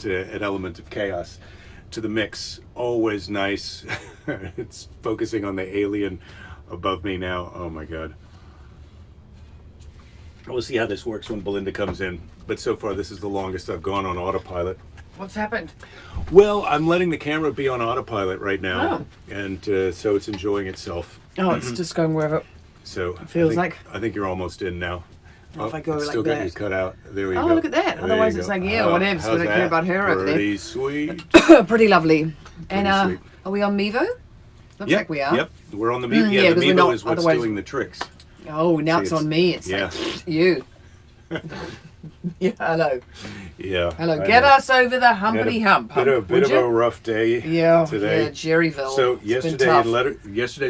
an element of chaos to the mix. Always nice. It's focusing on the alien above me now. Oh my god. We'll see how this works when Belinda comes in. But so far, this is the longest I've gone on autopilot. What's happened? Well, I'm letting the camera be on autopilot right now, and so it's enjoying itself. Oh, it's just going wherever So it feels like. I think you're almost in now. If I go it's like still got you that. cut out. There we go. Oh, look at that. There Otherwise you it's go. like, yeah, whatever. So I How's don't care that? about her over there. Pretty sweet. Pretty lovely. And sweet. are we on Mevo? Looks Yep, like we are. Yep, we're on the Mevo. yeah, Yeah, 'cause the we're Mevo not, is what's otherwise- doing the tricks. Oh, now it's it's- on me. It's yeah. like, you. Yeah, hello. Yeah. Hello. I Get know. us over the humpity hump. Bit of would you? a rough day Yeah, today. yeah, Jerryville. So It's been yesterday's tough.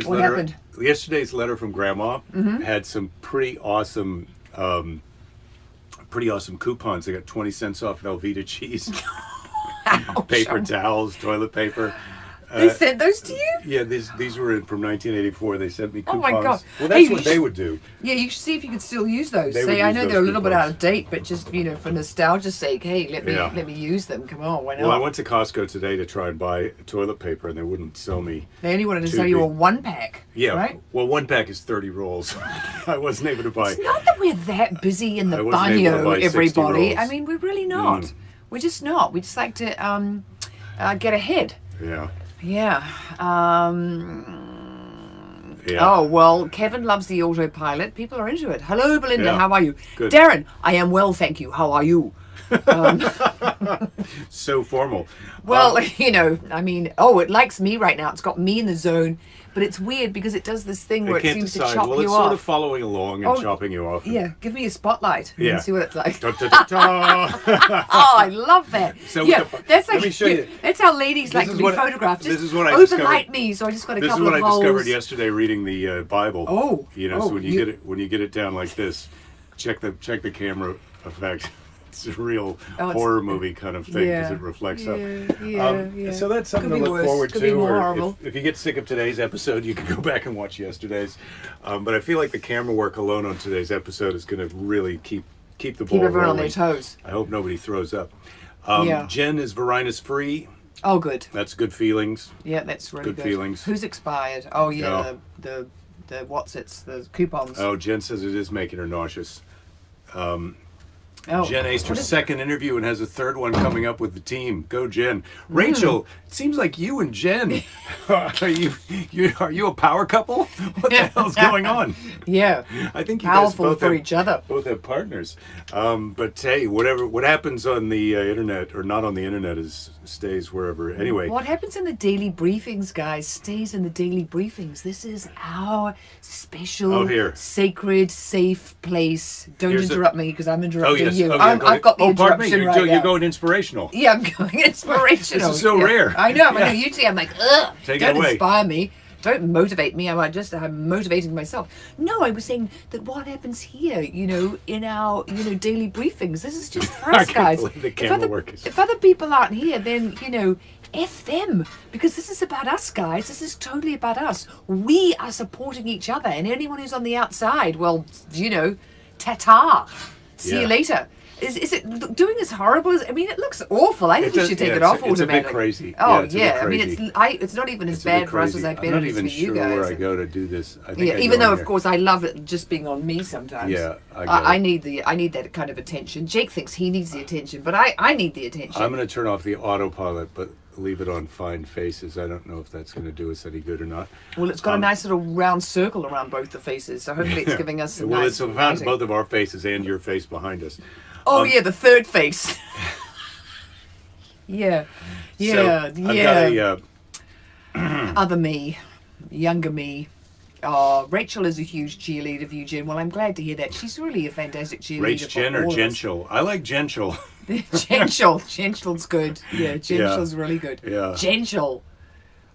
What happened? Yesterday's letter from Grandma had some pretty awesome coupons. They got 20 cents off Velveeta cheese, paper towels, toilet paper. They sent those to you? Yeah, these were from 1984. They sent me Oh coupons. my God. Well, Hey, that's what they would do. Yeah, you should see if you can still use those. They would Say, I use know those they're a little bit coupons. out of date, but just for nostalgia's sake, hey, let me use them. Come on, why not? Well, I went to Costco today to try and buy toilet paper, and they wouldn't sell me. They only wanted to Too sell you a big. 1-pack. Yeah, right. well, one pack is 30 rolls. I wasn't able to buy. It's not that we're that busy in the I wasn't able to banyo, buy 60 everybody. rolls. I mean, we're really not. We're just not. We just like to get ahead. Yeah. Yeah. Yeah. Oh, well, Kevin loves the autopilot. People are into it. Hello, Belinda. Yeah. How are you? Good. Darren, I am well, thank you. How are you? So formal. Well, I mean, it likes me right now. It's got me in the zone. But it's weird because it does this thing where It it can't seems decide. to chop Well, you it's off. sort of following along and chopping you off. Yeah, give me a spotlight. Yeah. And see what it's like. Da, da, da, da. Oh, I love that. So yeah, that's like let me show you. That's how ladies like This to is be what- photographed. this Just is what I overlight discovered. me, so I just got a This is couple what of I holes. discovered yesterday reading the Bible. Oh. So when you get it down like this, check the camera effect. It's a real horror movie kind of thing because it reflects up. Yeah. So that's something Could to be look worse. forward Could to. be more Or horrible. if you get sick of today's episode, you can go back and watch yesterday's. But I feel like the camera work alone on today's episode is going to really keep the ball Keep everyone on rolling. their toes. I hope nobody throws up. Yeah. Jen is Varinus free. Oh, good. That's good feelings. Yeah, that's really Good feelings. Who's expired? Oh, yeah, No. the the coupons. Oh, Jen says it is making her nauseous. Oh, Jen aced her what is- second interview and has a third one coming up with the team. Go, Jen. Rachel, it seems like you and Jen, are you a power couple? What the hell's going on? Yeah, I think you powerful guys both for have, each other. both have partners. But hey, what happens on the internet or not on the internet stays wherever. Anyway, What happens in the daily briefings, guys, stays in the daily briefings. This is our special, here. sacred, safe place. Don't Here's interrupt me because I'm interrupting oh yes, you. oh, yeah, I've got the pardon me. interruption You're, right you're now. going inspirational. Yeah, I'm going inspirational. This is so Yeah. rare. I know. Yeah. Usually I'm like, ugh, Take it don't away. inspire me. Don't motivate me. I'm motivating myself. No, I was saying that what happens here, in our, daily briefings, this is just for I us, can't guys. believe the camera work is- If other people aren't here, then, F them. Because this is about us, guys. This is totally about us. We are supporting each other. And anyone who's on the outside, well, ta-ta. See Yeah. you later. Is it doing as horrible as? I mean, it looks awful. I think you should take it off it's a bit automatically. crazy. Oh it's a bit yeah, I mean, crazy. it's not even as It's a bit bad for us as crazy. I I'm bet not it is even for you sure guys. where I go to do this. I think Yeah, I even go though in of course I love it just being on me sometimes. Yeah, I get I it. need that kind of attention. Jake thinks he needs the attention, but I need the attention. I'm going to turn off the autopilot, but leave it on Find Faces. I don't know if that's going to do us any good or not. Well, it's got a nice little round circle around both the faces, so hopefully it's giving us some Well, nice it's around lighting. both of our faces and your face behind us. Oh yeah, the third face. yeah, So, yeah. I've got Other me, younger me. Oh, Rachel is a huge cheerleader for you, Jen. Well, I'm glad to hear that. She's really a fantastic cheerleader. Rach Jen for or all of us. Gential. I like Gential. Gentil's good. Yeah, Gentil's really good. Yeah. Gentil.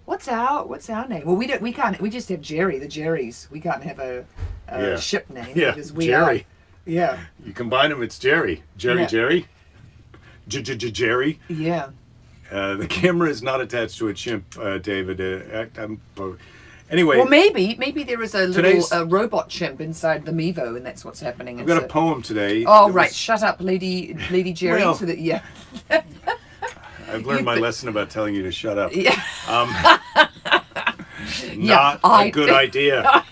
What's our name? Well, we can't. We just have Jerry. The Jerrys. We can't have a Yeah. ship name Yeah, because we Jerry. are. Yeah. You combine them, it's Jerry. Yeah. Jerry. Jerry. Yeah. The camera is not attached to a chimp, David. Anyway, Well, maybe there is a little Today's- robot chimp inside the Mevo, and that's what's happening. I've got a poem today. Oh that right, was- shut up, Lady Jerry. Well- so that yeah. I've learned my lesson about telling you to shut up. Yeah. Not a good idea.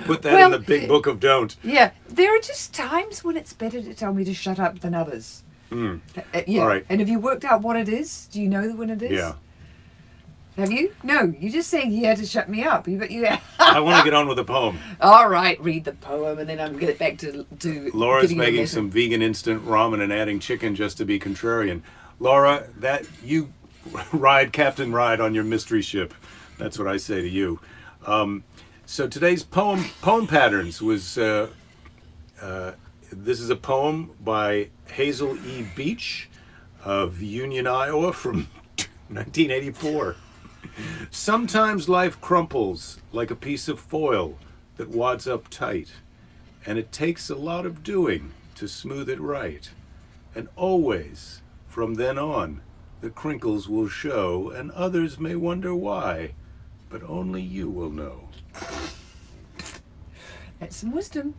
Put that in the big book of don't. Yeah, there are just times when it's better to tell me to shut up than others. Yeah. All right. And have you worked out what it is? Do you know when it is? Yeah. Have you? No, you just saying yeah to shut me up. I want to get on with the poem. All right, read the poem, and then I'm get back to Laura's giving you a making lesson. some vegan instant ramen and adding chicken just to be contrarian. Laura, that you Captain Ride on your mystery ship. That's what I say to you. So today's poem patterns was. This is a poem by Hazel E. Beach of Union, Iowa, from 1984. Sometimes life crumples like a piece of foil that wads up tight, and it takes a lot of doing to smooth it right. And always, from then on, the crinkles will show, and others may wonder why, but only you will know. That's some wisdom.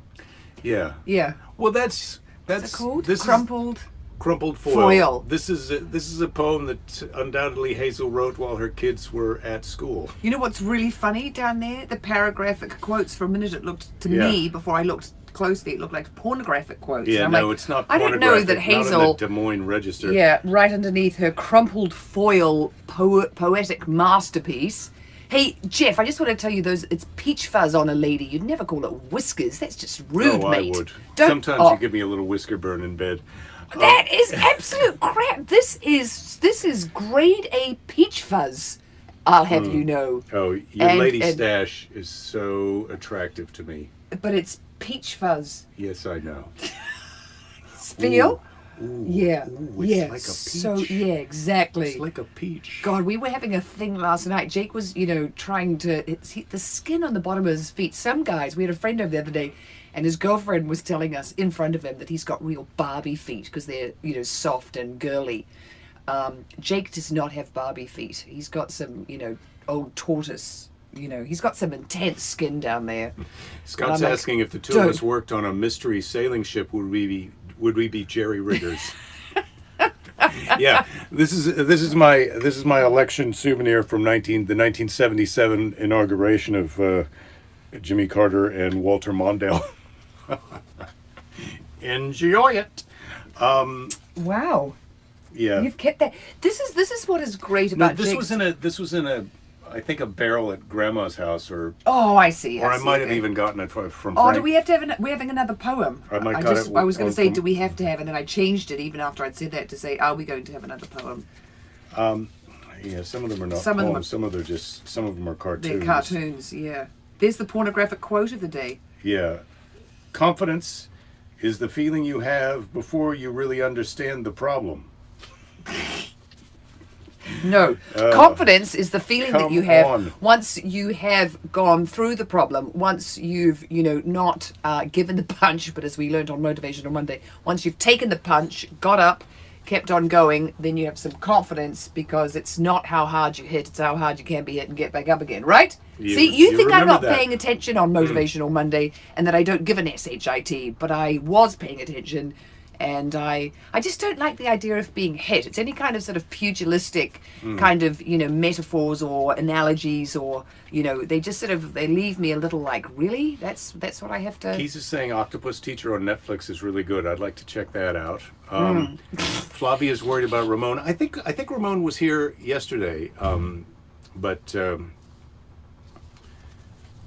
Yeah. Yeah. Well, that's What's it called? this is crumpled foil. Foil. This is a poem that undoubtedly Hazel wrote while her kids were at school. You know what's really funny down there? The paragraphic quotes. For a minute, it looked to Yeah. me, before I looked closely, it looked like pornographic quotes. Yeah, and I'm no, like, it's not. I don't know that pornographic, Hazel. not in the Des Moines Register. Yeah, right underneath her crumpled foil poetic masterpiece. Hey, Jeff, I just want to tell you it's peach fuzz on a lady. You'd never call it whiskers. That's just rude, Oh, mate. I would. Don't, Sometimes you give me a little whisker burn in bed. That is absolute crap. This is grade A peach fuzz. I'll have you know. Oh, your And- lady and- stash is so attractive to me. But it's peach fuzz. Yes, I know. Feel? Ooh, Yeah. ooh, it's yeah. like a So peach. yeah, exactly. It's like a peach. God, we were having a thing last night. Jake was, trying to. The skin on the bottom of his feet. Some guys. We had a friend over the other day, and his girlfriend was telling us in front of him that he's got real Barbie feet because they're, soft and girly. Jake does not have Barbie feet. He's got some, old tortoise. He's got some intense skin down there. Scott's I'm like, asking if the two of "Don't." us worked on a mystery sailing ship, would we be jerry riggers? Yeah, this is my election souvenir from the 1977 inauguration of Jimmy Carter and Walter Mondale. Enjoy it. Wow. Yeah. You've kept that. This is what is great No, about this Jake's. was in a I think a barrel at Grandma's house, or Oh, I see. I see, might have okay. even gotten it from Oh, Frank. do we have to have? We're having another poem. I might I got just. it I was going on to say, from- do we have to have? And then I changed it even after I'd said that to say, are we going to have another poem? Yeah, some of them are not Some of them poems. Some of them are cartoons. They're cartoons. Yeah. There's the pornographic quote of the day. Yeah. Confidence is the feeling you have before you really understand the problem. No. Confidence is the feeling that come you have on. once you have gone through the problem, once you've, not given the punch, but as we learned on Motivational Monday, once you've taken the punch, got up, kept on going, then you have some confidence because it's not how hard you hit, it's how hard you can be hit and get back up again, right? See, you think I'm remember not that. paying attention on Motivational Monday and that I don't give an SHIT, but I was paying attention. And I just don't like the idea of being hit. It's any kind of sort of pugilistic kind of, metaphors or analogies or, they just sort of, they leave me a little like, really? That's what I have to... Keys is saying Octopus Teacher on Netflix is really good. I'd like to check that out. Flavia's worried about Ramon. I think Ramon was here yesterday,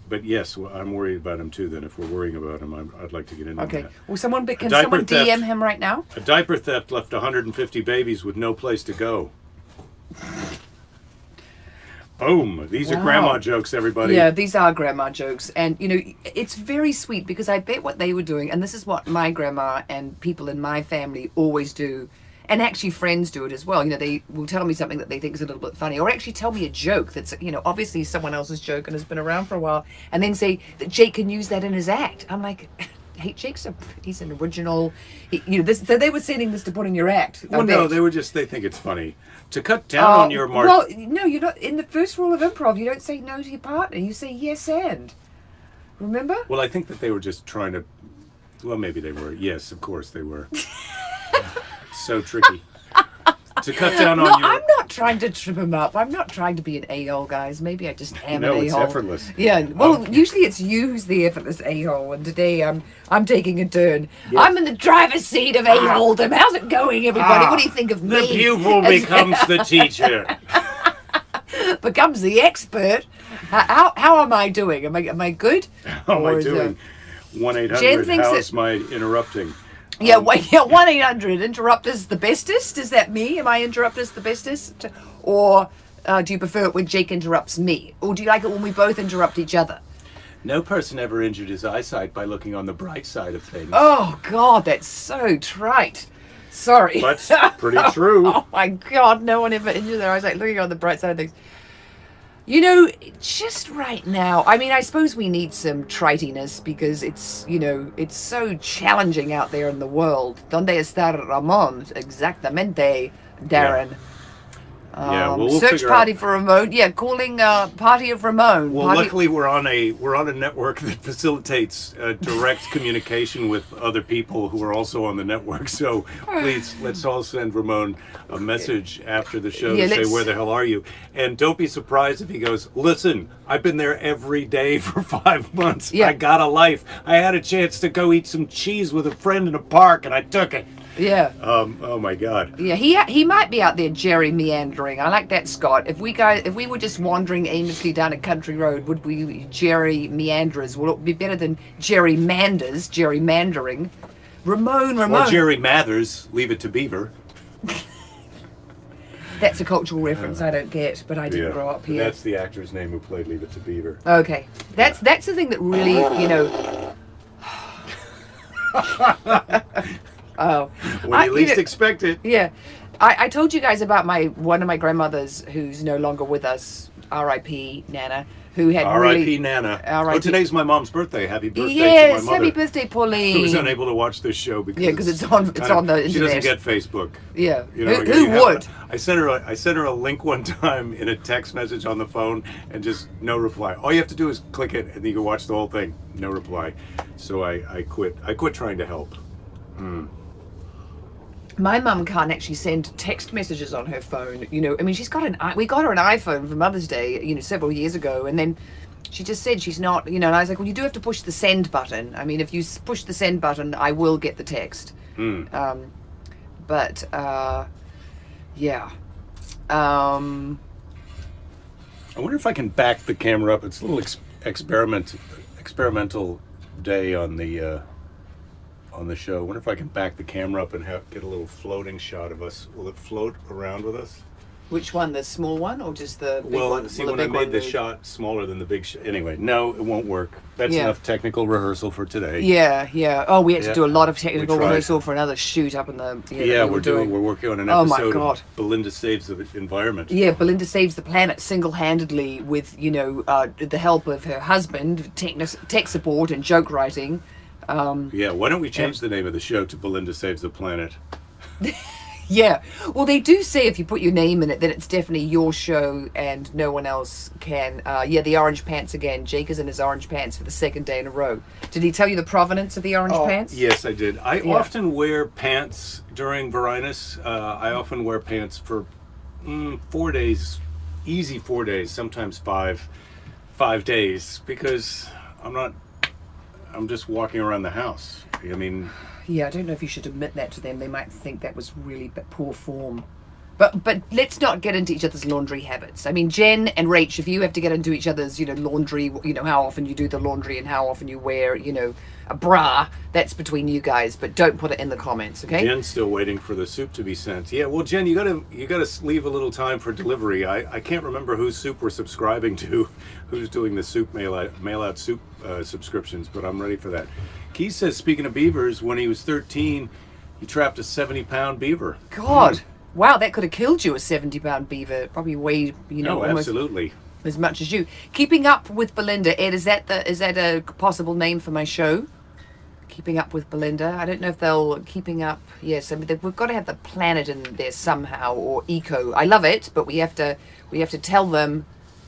but yes, well, I'm worried about him too. Then, if we're worrying about him, I'd like to get into Okay. that. Well, can diaper someone theft. DM him right now? A diaper theft left 150 babies with no place to go. Boom! These are Wow. grandma jokes, everybody. Yeah, these are grandma jokes. And, it's very sweet because I bet what they were doing, and this is what my grandma and people in my family always do, and actually friends do it as well. They will tell me something that they think is a little bit funny, or actually tell me a joke that's, obviously someone else's joke and has been around for a while, and then say that Jake can use that in his act. I'm like... Hey, he's an original. So they were sending this to put in your act. I Well, no, bet. they think it's funny to cut down on your mark. Well, no, you're not. In the first rule of improv, you don't say no to your partner. You say yes and. Remember? Well, I think that they were just trying to. Well, maybe they were. Yes, of course they were. So tricky. to cut down No, on your... I'm not trying to trip him up. I'm not trying to be an a-hole, guys. Maybe I just am No, an it's a-hole. effortless. Yeah. Well, usually it's you who's the effortless a-hole, and today I'm taking a turn. Yes. I'm in the driver's seat of a-holedom. How's it going, everybody? What do you think of The me? pupil as- becomes the teacher. becomes the expert. How am I doing? Am I good? How am Or I is, doing? Jen 1-800, thinks how's that- my interrupting? Yeah, 1-800 interrupt us the bestest. Is that me? Am I interrupt us the bestest? Or do you prefer it when Jake interrupts me? Or do you like it when we both interrupt each other? No person ever injured his eyesight by looking on the bright side of things. Oh, God, that's so trite. Sorry. But pretty true. Oh, my God, no one ever injured their eyes like looking on the bright side of things. You know, just right now, I mean, I suppose we need some tritiness because it's, you know, it's so challenging out there in the world. Donde está Ramon? Exactamente, Darren. Yeah, well, we'll Search figure party out. for Ramon. Yeah, calling party of Ramon. Well, Party- luckily we're on a network that facilitates direct communication with other people who are also on the network. So please, let's all send Ramon a message after the show Yeah, to say, let's- where the hell are you? And don't be surprised if he goes, listen, I've been there every day for 5 months. Yeah. I got a life. I had a chance to go eat some cheese with a friend in a park, and I took it. Yeah. Oh my God. Yeah, he might be out there Jerry meandering. I like that, Scott. If we were just wandering aimlessly down a country road, would we be Jerry meanderers? Will it be better than Jerry Manders, Jerry mandering? Ramon. Or Jerry Mathers, Leave It to Beaver. That's a cultural reference I don't get, but I didn't grow up here. That's the actor's name who played Leave It to Beaver. Okay, that's the thing that really, you know. Oh, When you least expect it. Yeah, I told you guys about one of my grandmothers who's no longer with us, R.I.P. Nana, who had R.I.P. really Nana. R.I.P. Oh, today's my mom's birthday. Happy birthday to Yes, my mother. happy birthday, Pauline. Who was unable to watch this show because 'cause it's on the She doesn't internet. get Facebook. Yeah, You know, who would? I sent her a link one time in a text message on the phone and just no reply. All you have to do is click it and then you can watch the whole thing. No reply. So I quit. I quit trying to help. My mum can't actually send text messages on her phone. You know, I mean, we got her an iPhone for Mother's Day, you know, several years ago, and then she just said she's not, you know, and I was like, well, you do have to push the send button. I mean, if you push the send button, I will get the text. But yeah. I wonder if I can back the camera up. It's a little experimental day on the show. I wonder if I can back the camera up and get a little floating shot of us. Will it float around with us? Which one, the small one or just the big Well, one? see, Will when the I big made one the move? shot smaller than the big shot. Anyway, no, it won't work. That's Yeah. enough technical rehearsal for today. Yeah. Oh, we had to Yeah. do a lot of technical We tried. rehearsal for another shoot up in the. Yeah, that we were we're working on an Oh my episode God. of Belinda Saves the Environment. Yeah, Belinda saves the planet single-handedly with, you know, the help of her husband, tech support and joke writing. Yeah, why don't we change the name of the show to Belinda Saves the Planet? Yeah, well, they do say if you put your name in it, that it's definitely your show and no one else can. Yeah, the orange pants again. Jake is in his orange pants for the second day in a row. Did he tell you the provenance of the orange pants? Yes, I did. I Yeah. often wear pants during Varinus. I often wear pants for 4 days, easy 4 days, sometimes five days, because I'm just walking around the house. I mean, Yeah, I don't know if you should admit that to them. They might think that was really poor form. But let's not get into each other's laundry habits. I mean, Jen and Rach, if you have to get into each other's, you know, laundry, you know, how often you do the laundry and how often you wear, you know, a bra, that's between you guys. But don't put it in the comments, okay? Jen's still waiting for the soup to be sent. Yeah, well, Jen, you gotta leave a little time for delivery. I can't remember whose soup we're subscribing to, who's doing the soup mail out soup subscriptions, but I'm ready for that. Keith says, speaking of beavers, when he was 13, he trapped a 70-pound beaver. God. Wow, that could have killed you, a 70-pound beaver. Probably weighed, you know, No, almost absolutely. as much as you. Keeping Up with Belinda. Ed, is that a possible name for my show? Keeping Up with Belinda. I don't know if they'll Keeping Up. Yes, I mean, we've got to have the planet in there somehow, or eco. I love it, but we have to tell them.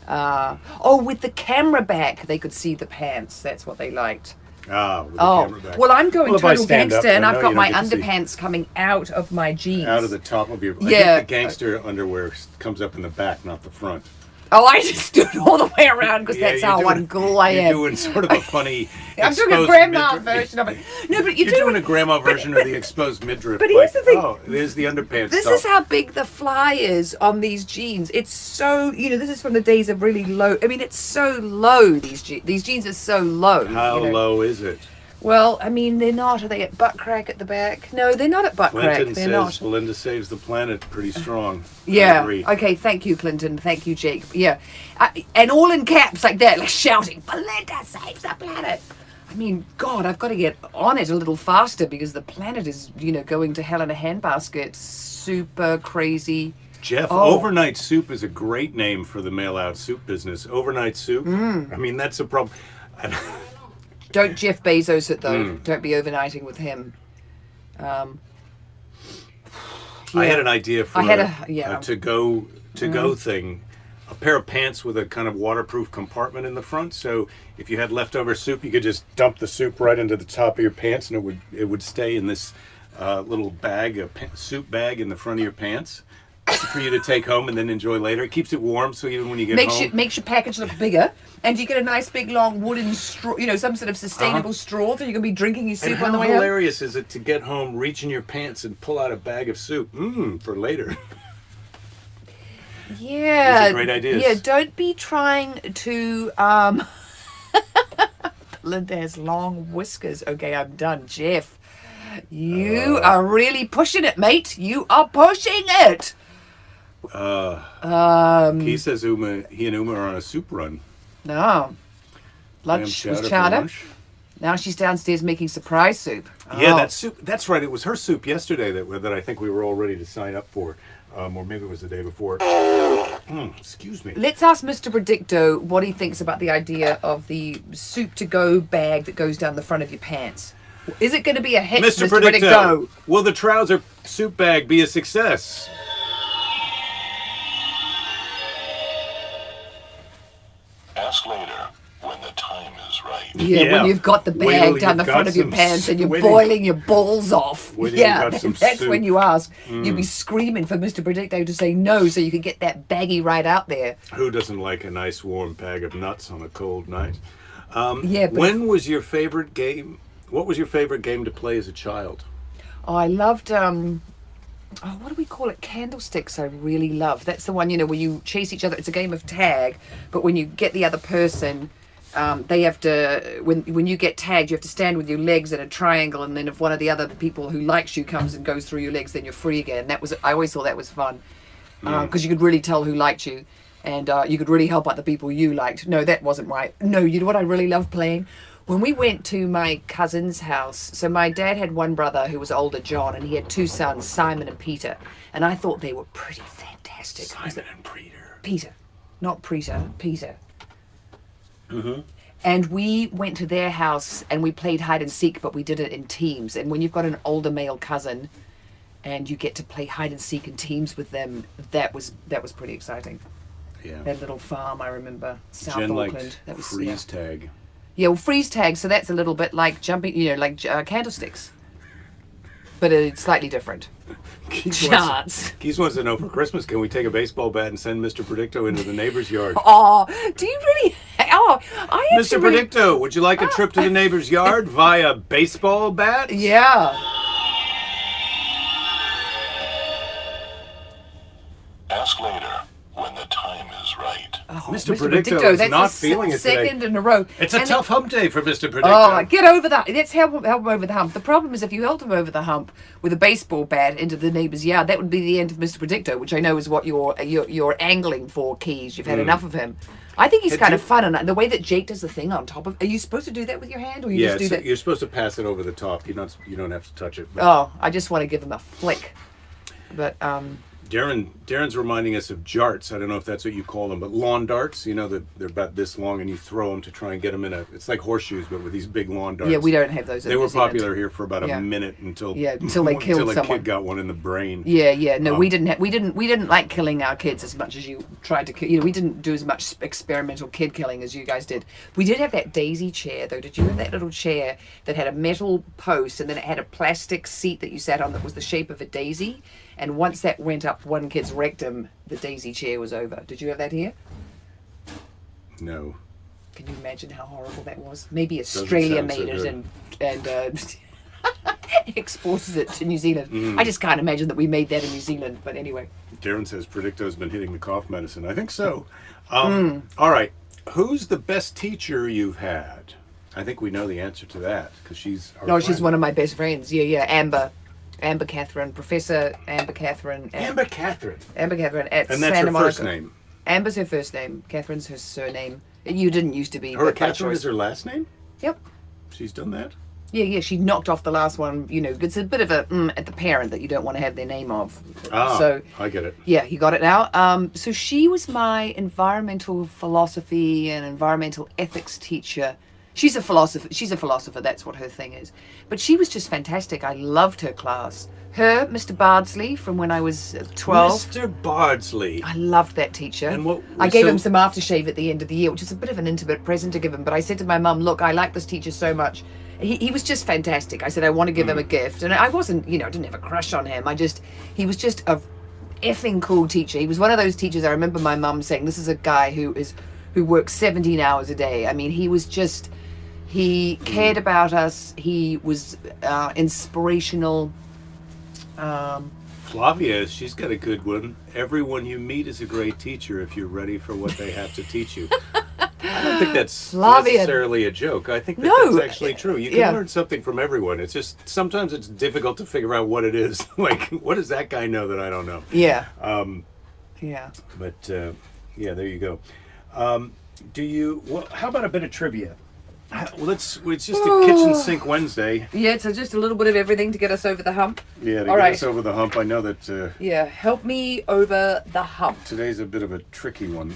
With the camera back, they could see the pants. That's what they liked. With the Oh, camera back. well, I'm going Well, if I total stand up, gangster, and I I've know got you my don't get to see. underpants coming out of my jeans. Out of the top of your... I Yeah. think the gangster underwear comes up in the back, not the front. Oh, I just stood all the way around because that's you're how doing- uncool I You're am. doing sort of a funny... I'm doing a exposed grandma midriff- version of it. No, but You're doing a grandma version of the exposed midriff. But here's the thing. Oh, there's the underpants. This is how big the fly is on these jeans. It's so, this is from the days of really low. I mean, it's so low, these jeans are so low. How low is it? Well, I mean, they're not. Are they at butt crack at the back? No, they're not at butt crack. Clinton They're says not. Belinda saves the planet pretty strong. I Yeah. agree. Okay. Thank you, Clinton. Thank you, Jake. Yeah. And all in caps like that, like shouting, "Belinda saves the planet." I mean, God, I've got to get on it a little faster because the planet is, going to hell in a handbasket. Super crazy. Jeff, Oh. overnight soup is a great name for the mail-out soup business. Overnight soup. I mean, that's a problem. Don't Jeff Bezos it though. Hmm. Don't be overnighting with him. I had an idea for I had a to-go thing. A pair of pants with a kind of waterproof compartment in the front. So if you had leftover soup, you could just dump the soup right into the top of your pants, and it would stay in this little bag, soup bag in the front of your pants, for you to take home and then enjoy later. It keeps it warm, so even when you get home, makes your package look bigger, and you get a nice big long wooden straw. Some sort of sustainable straw, so you can be drinking your soup and on the how way home. hilarious is it to get home, reach in your pants, and pull out a bag of soup for later? Yeah, These are great ideas. Yeah, don't be trying to. Belinda has long whiskers. Okay, I'm done, Jeff. You are really pushing it, mate. You are pushing it. He says he and Uma are on a soup run. No, lunch Clam was for chowder. lunch. Now she's downstairs making surprise soup. Yeah, Oh. that soup. That's right. It was her soup yesterday that I think we were all ready to sign up for, or maybe it was the day before. Excuse me. Let's ask Mr. Predicto what he thinks about the idea of the soup-to-go bag that goes down the front of your pants. Is it going to be a hit, Mr. Mr. Predicto, will the trouser soup bag be a success? Ask later when the time is right. Yeah, Yeah. when you've got the Wait till bag down the you've front got of your some pants and you're wait till- boiling your balls off. Wait till Yeah, you've got some that's soup. when you ask. You'd be screaming for Mr. Predicto to say no so you could get that baggy right out there. Who doesn't like a nice warm bag of nuts on a cold night? Yeah, but When was your favorite game? What was your favorite game to play as a child? I loved what do we call it? Candlesticks. I really love. That's the one, where you chase each other. It's a game of tag, but when you get the other person, they have to. When you get tagged, you have to stand with your legs in a triangle, and then if one of the other people who likes you comes and goes through your legs, then you're free again. I always thought that was fun because you could really tell who liked you, and you could really help out the people you liked. No, that wasn't right. No, you know what I really loved playing? When we went to my cousin's house, so my dad had one brother who was older, John, and he had two sons, Simon and Peter. And I thought they were pretty fantastic. Simon and Peter. Peter, not Preter, Peter. And we went to their house and we played hide and seek, but we did it in teams. And when you've got an older male cousin and you get to play hide and seek in teams with them, that was pretty exciting. Yeah. That little farm, I remember, South Jen Auckland. liked That was freeze tag. Yeah, well, freeze tag, so that's a little bit like jumping, like candlesticks. But it's slightly different. Keith Chance. wants to know, for Christmas, can we take a baseball bat and send Mr. Predicto into the neighbor's yard? Oh, do you really? Oh, I Mr. actually really- Predicto, would you like a trip to the neighbor's yard via baseball bat? Yeah. Ask later when the time is right. Oh, Mr. Predicto is that's not the feeling it today. second in a row. It's a And tough hump day for Mr. Predicto. Oh, get over that. Let's help him over the hump. The problem is if you held him over the hump with a baseball bat into the neighbour's yard, that would be the end of Mr. Predicto, which I know is what you're angling for, Keys. You've had enough of him. I think he's Had kind you- of fun, and the way that Jake does the thing on top of. Are you supposed to do that with your hand, or you Yeah, just do so that? you're supposed to pass it over the top. You don't have to touch it. But Oh, I just want to give him a flick. But Darren's reminding us of jarts. I don't know if that's what you call them, but lawn darts. You know that they're about this long, and you throw them to try and get them in a. It's like horseshoes, but with these big lawn darts. Yeah, we don't have those. They were popular here for about a minute until they killed until a someone. kid got one in the brain. Yeah. No, we didn't like killing our kids as much as you tried to kill. You know, we didn't do as much experimental kid killing as you guys did. We did have that daisy chair, though. Did you have that little chair that had a metal post and then it had a plastic seat that you sat on that was the shape of a daisy? And once that went up one kid's rectum, the daisy chair was over. Did you have that here? No. Can you imagine how horrible that was? Maybe Australia made it and exported it to New Zealand. I just can't imagine that we made that in New Zealand. But anyway. Darren says Predicto's been hitting the cough medicine. I think so. All right. Who's the best teacher you've had? I think we know the answer to that because she's our friend. She's one of my best friends. Yeah. Amber Catherine, Professor Amber Catherine. Amber Catherine. Amber Catherine at And that's Santa her Monica. first name. Amber's her first name. Catherine's her surname. You didn't used to be. Her but by Catherine choice. is her last name? Yep. She's done that? Yeah. She knocked off the last one. You know, it's a bit of a at the parent that you don't want to have their name of. So I get it. Yeah, you got it now. So she was my environmental philosophy and environmental ethics teacher. She's a philosopher. That's what her thing is. But she was just fantastic. I loved her class. Her, Mr. Bardsley, from when I was 12. Mr. Bardsley. I loved that teacher. And I gave him some aftershave at the end of the year, which is a bit of an intimate present to give him. But I said to my mum, look, I like this teacher so much. He was just fantastic. I said, I want to give him a gift. And I wasn't, I didn't have a crush on him. He was just a effing cool teacher. He was one of those teachers. I remember my mum saying, this is a guy who works 17 hours a day. I mean, he cared about us. He was inspirational. Flavia, she's got a good one. Everyone you meet is a great teacher if you're ready for what they have to teach you. I don't think that's necessarily a joke. I think that's actually true. You can learn something from everyone. It's just sometimes it's difficult to figure out what it is. Like, what does that guy know that I don't know? Yeah. But there you go. How about a bit of trivia? It's just a kitchen sink Wednesday. Yeah, so just a little bit of everything to get us over the hump. Yeah, to get us over the hump. I know that... help me over the hump. Today's a bit of a tricky one.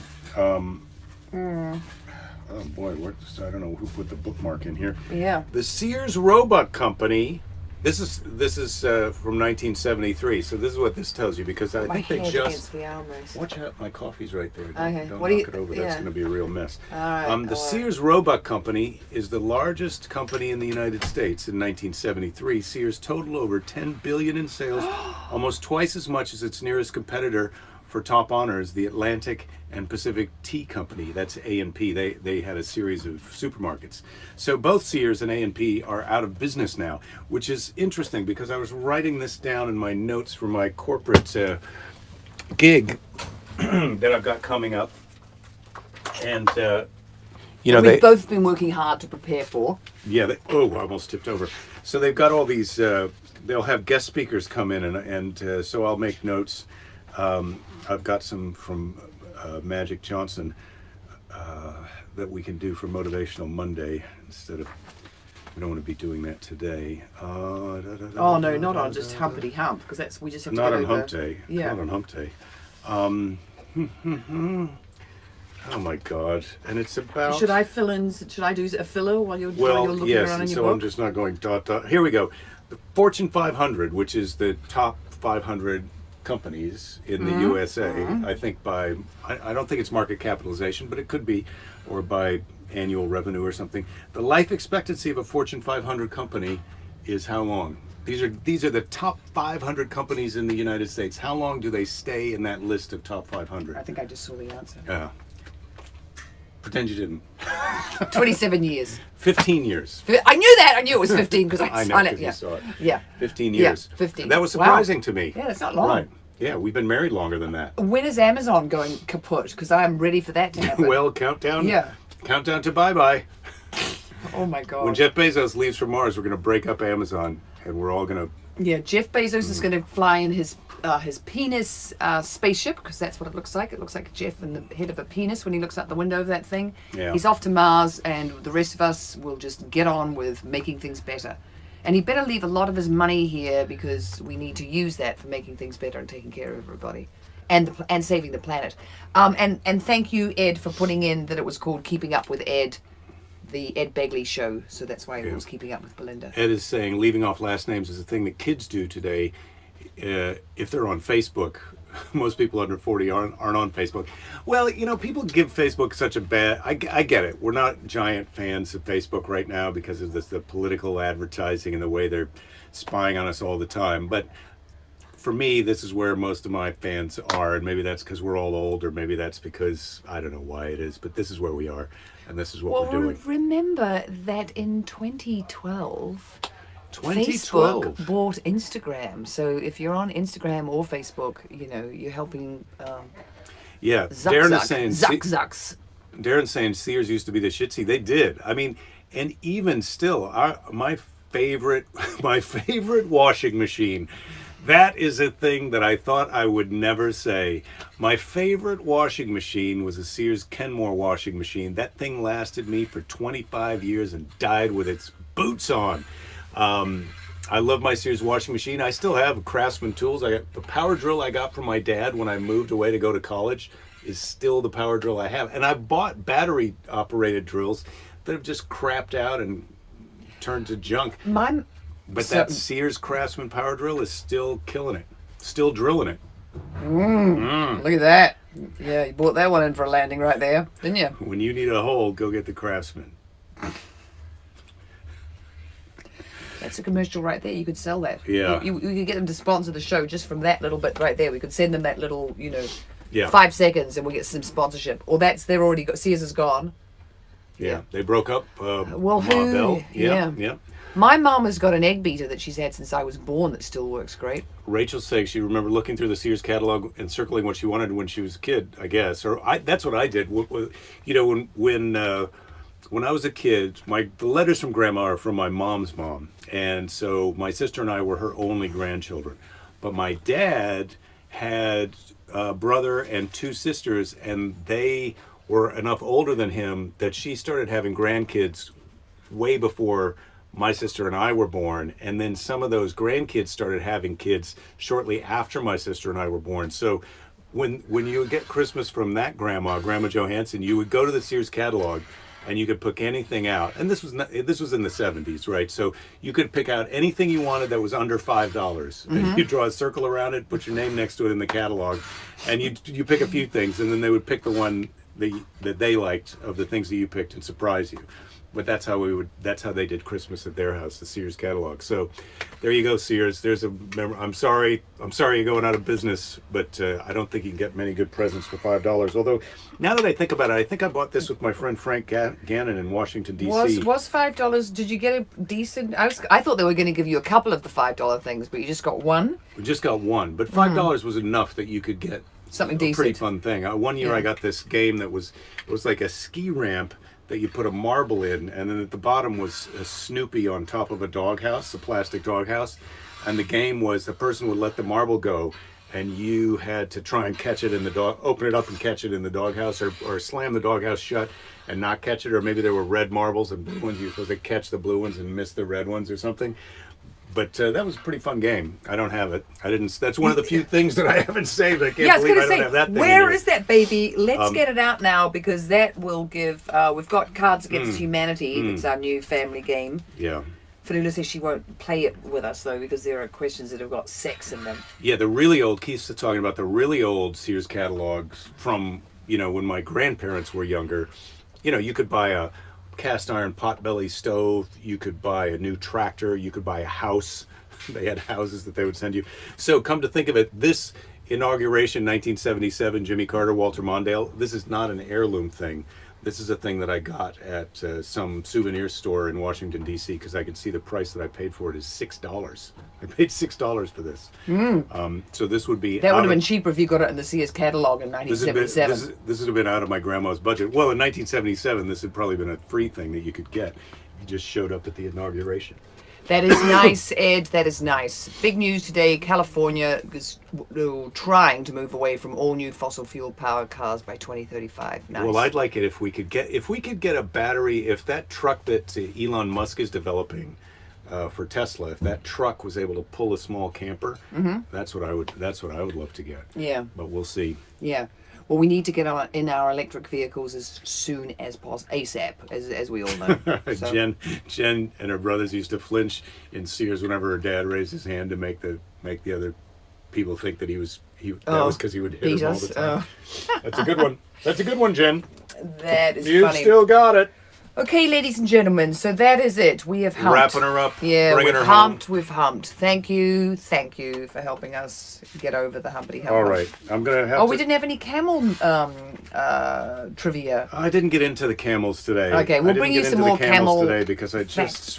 Oh boy, I don't know who put the bookmark in here. Yeah. The Sears Roebuck Company. This is from 1973. So this is what this tells you because I think they just. The armrest. Watch out! My coffee's right there. Okay. Don't knock it over. That's going to be a real mess. All right. The Sears Roebuck Company is the largest company in the United States. In 1973, Sears totaled over $10 billion in sales, almost twice as much as its nearest competitor for top honors, the Atlantic and Pacific Tea Company. That's A&P. They had a series of supermarkets. So both Sears and A&P are out of business now, which is interesting because I was writing this down in my notes for my corporate gig that I've got coming up. And, we've both been working hard to prepare for. Yeah. I almost tipped over. So they've got all these, they'll have guest speakers come in and so I'll make notes. I've got some from Magic Johnson that we can do for Motivational Monday instead of, we don't want to be doing that today. No, not on just humpity hump because we just have to not go on over. hump day. Yeah. Not on hump day. Oh my God! And it's about. Should I fill in? Should I do a filler while you're looking yes, around in your so book? I'm just not going dot dot. Here we go. The Fortune 500, which is the top 500 companies in the USA. I think I don't think it's market capitalization, but it could be, or by annual revenue or something. The life expectancy of a Fortune 500 company is how long? These are the top 500 companies in the United States. How long do they stay in that list of top 500? I think I just saw the answer. Yeah. Pretend you didn't. 27 years. 15 years. I knew that. I knew it was 15 because I know because you saw it. Yeah. 15 years. Yeah, 15. That was surprising to me. Yeah, that's not long. Right. Yeah, we've been married longer than that. When is Amazon going kaput? Because I'm ready for that to happen. Well, countdown. Yeah. Countdown to bye-bye. Oh my God. When Jeff Bezos leaves for Mars, we're going to break up Amazon, and we're all going to... Yeah, Jeff Bezos is going to fly in his penis spaceship, because that's what it looks like. It looks like Jeff in the head of a penis when he looks out the window of that thing. Yeah. He's off to Mars, and the rest of us will just get on with making things better. And he better leave a lot of his money here because we need to use that for making things better and taking care of everybody. And saving the planet. And thank you, Ed, for putting in that it was called Keeping Up with Ed, the Ed Begley show. So that's why it was Keeping Up with Belinda. Ed is saying leaving off last names is a thing that kids do today. If they're on Facebook, most people under 40 aren't on Facebook. Well, people give Facebook such a bad... I get it. We're not giant fans of Facebook right now because of the political advertising and the way they're spying on us all the time. But for me, this is where most of my fans are, and maybe that's because we're all old, or maybe that's because I don't know why it is, but this is where we are, and this is what we're doing. Remember that in 2012, 2012 Facebook bought Instagram. So if you're on Instagram or Facebook, you're helping. Yeah, Darren's saying Sears used to be the shitsy. They did. I mean, and even still, my favorite washing machine. That is a thing that I thought I would never say. My favorite washing machine was a Sears Kenmore washing machine. That thing lasted me for 25 years and died with its boots on. I love my Sears washing machine. I still have Craftsman tools. The power drill I got from my dad when I moved away to go to college is still the power drill I have. And I bought battery operated drills that have just crapped out and turned to junk. But that Sears Craftsman power drill is still killing it. Still drilling it. Look at that. Yeah, you bought that one in for a landing right there, didn't you? When you need a hole, go get the Craftsman. That's a commercial right there. You could sell that. Yeah. You could get them to sponsor the show just from that little bit right there. We could send them that little, 5 seconds and we'll get some sponsorship. Or they're already got, Sears is gone. Yeah. They broke up. Well, Bell. Yeah. My mom has got an egg beater that she's had since I was born that still works great. Rachel's saying she remembered looking through the Sears catalog and circling what she wanted when she was a kid, I guess. That's what I did. When I was a kid, the letters from Grandma are from my mom's mom. And so my sister and I were her only grandchildren. But my dad had a brother and 2 sisters, and they were enough older than him that she started having grandkids way before my sister and I were born, and then some of those grandkids started having kids shortly after my sister and I were born. So when you would get Christmas from that Grandma Johansson, you would go to the Sears catalog and you could pick anything out. And this was in the 70s, right? So you could pick out anything you wanted that was under $5. And you draw a circle around it, put your name next to it in the catalog, and you pick a few things, and then they would pick the one that they liked of the things that you picked and surprise you. But that's how they did Christmas at their house, the Sears catalog. So there you go, Sears. I'm sorry you're going out of business, but I don't think you can get many good presents for $5. Although now that I think about it, I think I bought this with my friend Frank Gannon in Washington D.C. Was $5? Did you get a decent? I thought they were going to give you a couple of the $5 things, but you just got one. We just got one, but $5 was enough that you could get something a decent. Pretty fun thing. One year I got this game that was like a ski ramp that you put a marble in, and then at the bottom was a Snoopy on top of a doghouse, a plastic doghouse, and the game was the person would let the marble go, and you had to try and catch it in open it up and catch it in the doghouse, or slam the doghouse shut and not catch it, or maybe there were red marbles and blue ones. You were supposed to catch the blue ones and miss the red ones or something. But that was a pretty fun game. I don't have it. That's one of the few things that I haven't saved. I can't believe I don't have that thing. Where is that, baby? Let's get it out now, because that will give... we've got Cards Against Humanity. It's our new family game. Yeah. Philula says she won't play it with us, though, because there are questions that have got sex in them. Yeah, the really old... Keith's talking about the really old Sears catalogs from, when my grandparents were younger. You could buy a cast iron potbelly stove, you could buy a new tractor, you could buy a house. They had houses that they would send you. So come to think of it, this inauguration 1977, Jimmy Carter, Walter Mondale, this is not an heirloom thing. This is a thing that I got at some souvenir store in Washington, D.C., because I could see the price that I paid for it is $6. I paid $6 for this. So this would be... That would have been cheaper if you got it in the Sears catalog in 1977. This would have been out of my grandma's budget. Well, in 1977, this had probably been a free thing that you could get. You just showed up at the inauguration. That is nice, Ed. That is nice. Big news today. California is trying to move away from all new fossil fuel powered cars by 2035. Nice. Well, I'd like it if we could get a battery. If that truck that Elon Musk is developing, for Tesla. If that truck was able to pull a small camper, that's what I would love to get. Yeah. But we'll see. Yeah. Well, we need to get in our electric vehicles as soon as possible, ASAP, as we all know. So. Jen and her brothers used to flinch in Sears whenever her dad raised his hand to make the other people think that that was because he would hit beat them all us. the time. That's a good one. That's a good one, Jen. That is You funny. still got it. Okay, ladies and gentlemen, so that is it. We have humped. Wrapping her up. Yeah, bringing we've her humped. home. We've humped. Thank you for helping us get over the humpity hump. All right, I'm gonna have. Oh, to... we didn't have any camel trivia. I didn't get into the camels today. Okay, we'll I didn't bring get you into some the more camels camel today because I just facts.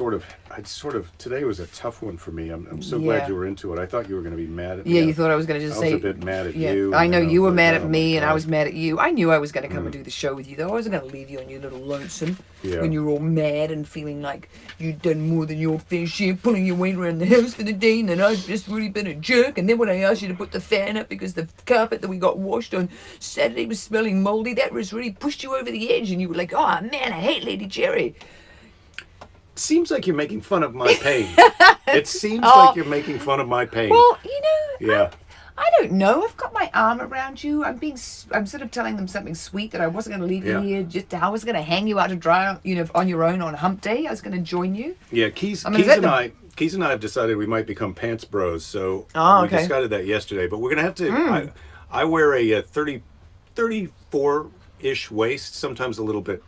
sort of today was a tough one for me. I'm so Yeah. glad you were into it. I thought you were going to be mad at me. Yeah, you thought I was going to just I say. was a bit mad at Yeah, you. I know and you were was mad like, at oh me, my and I God. was mad at you. I knew I was going to come and do the show with you, though. I wasn't going to leave you on your little lonesome Yeah. when you were all mad and feeling like you'd done more than your fair share, pulling your weight around the house for the day, and then I've just really been a jerk. And then when I asked you to put the fan up because the carpet that we got washed on Saturday was smelling mouldy, that was really pushed you over the edge, and you were like, "Oh man, I hate Lady Jerry." Seems like you're making fun of my pain. It seems Oh. like you're making fun of my pain. Well, you know, yeah. I don't know. I've got my arm around you. I'm sort of telling them something sweet that I wasn't going to leave Yeah. you here. I was going to hang you out to dry, on your own on Hump Day. I was going to join you. Yeah, Keys I mean, is that Keys and I have decided we might become pants bros. So Oh, we okay. decided that yesterday. But we're gonna have to. I wear a 34-ish waist, sometimes a little bit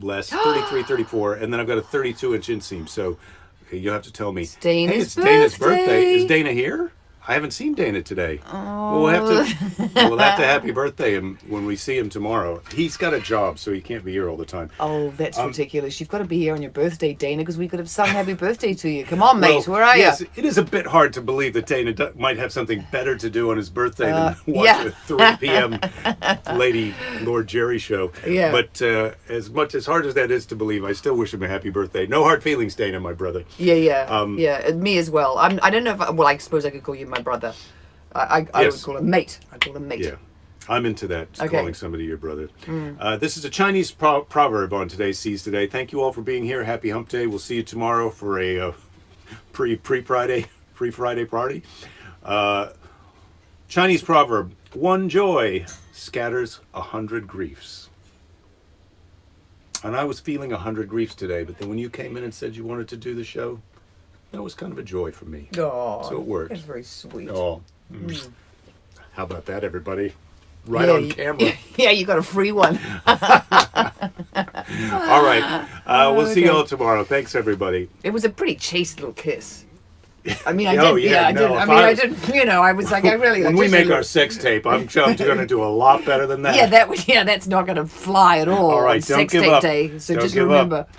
less, 33, 34, and then I've got a 32-inch inseam. So you'll have to tell me. Dana's hey, it's Dana's birthday. birthday. Is Dana here? I haven't seen Dana today. Well, we'll have to happy birthday him when we see him tomorrow. He's got a job, so he can't be here all the time. Oh, that's ridiculous. You've got to be here on your birthday, Dana, because we could have sung happy birthday to you. Come on, mate. Well, Where are yes, you? it is a bit hard to believe that Dana might have something better to do on his birthday than watch yeah. a 3 p.m. Lady Lord Jerry show. Yeah. But as hard as that is to believe, I still wish him a happy birthday. No hard feelings, Dana, my brother. Yeah. And me as well. I don't know if. I suppose I could call you my brother. I Yes. would call him mate. I call him mate. Yeah. I'm into that, Okay. calling somebody your brother. This is a Chinese proverb on today's Seize Today. Thank you all for being here. Happy Hump Day. We'll see you tomorrow for a pre-Friday party. Chinese proverb, one joy scatters 100 griefs. And I was feeling 100 griefs today, but then when you came in and said you wanted to do the show, that was kind of a joy for me. Oh, So it worked. That's very sweet. Oh, how about that, everybody? Right on camera. Yeah, you got a free one. All right. We'll see you all tomorrow. Thanks, everybody. It was a pretty chaste little kiss. I mean, I Oh, did. yeah, Yeah, I no, did. if I mean, I- I did. I was like, I really. When like, we just make a our sex tape, I'm going to do a lot better than that. yeah, that's not going to fly at all. All right, on don't sex give tape up. day. So Don't just give up. remember.